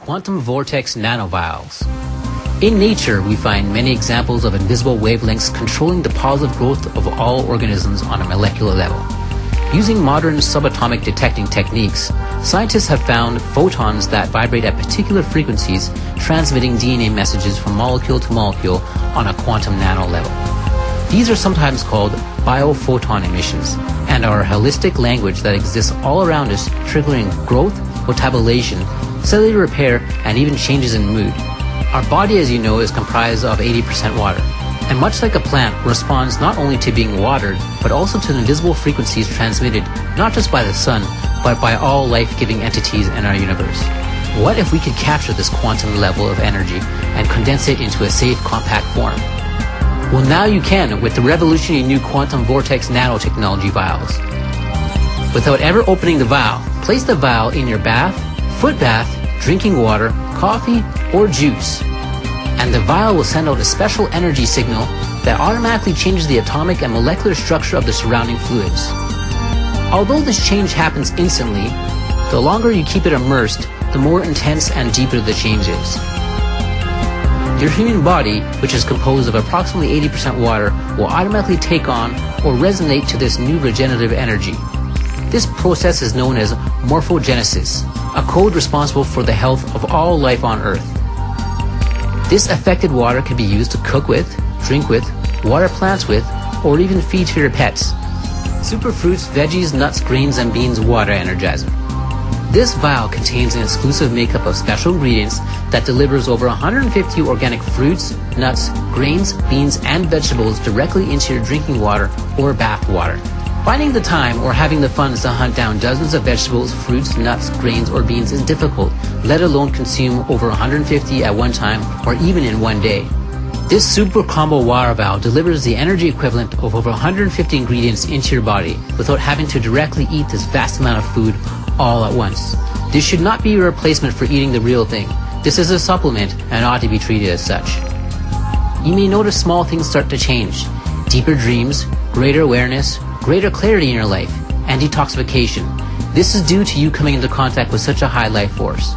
Quantum vortex nanovials. In nature, we find many examples of invisible wavelengths controlling the positive growth of all organisms on a molecular level. Using modern subatomic detecting techniques, scientists have found photons that vibrate at particular frequencies, transmitting DNA messages from molecule to molecule on a quantum nano level. These are sometimes called biophoton emissions and are a holistic language that exists all around us, triggering growth, metabolization, cellular repair, and even changes in mood. Our body, as you know, is comprised of 80% water, and much like a plant, responds not only to being watered, but also to the invisible frequencies transmitted not just by the sun, but by all life-giving entities in our universe. What if we could capture this quantum level of energy and condense it into a safe, compact form? Well, now you can with the revolutionary new quantum vortex nanotechnology vials. Without ever opening the vial, place the vial in your bath, foot bath, drinking water, coffee, or juice. And the vial will send out a special energy signal that automatically changes the atomic and molecular structure of the surrounding fluids. Although this change happens instantly, the longer you keep it immersed, the more intense and deeper the change is. Your human body, which is composed of approximately 80% water, will automatically take on or resonate to this new regenerative energy. This process is known as morphogenesis, a code responsible for the health of all life on Earth. This affected water can be used to cook with, drink with, water plants with, or even feed to your pets. Superfruits, veggies, nuts, grains, and beans water energizer. This vial contains an exclusive makeup of special ingredients that delivers over 150 organic fruits, nuts, grains, beans, and vegetables directly into your drinking water or bath water. Finding the time or having the funds to hunt down dozens of vegetables, fruits, nuts, grains, or beans is difficult, let alone consume over 150 at one time or even in one day. This super combo water vial delivers the energy equivalent of over 150 ingredients into your body without having to directly eat this vast amount of food all at once. This should not be a replacement for eating the real thing. This is a supplement and ought to be treated as such. You may notice small things start to change. Deeper dreams, greater awareness, greater clarity in your life, and detoxification. This is due to you coming into contact with such a high life force.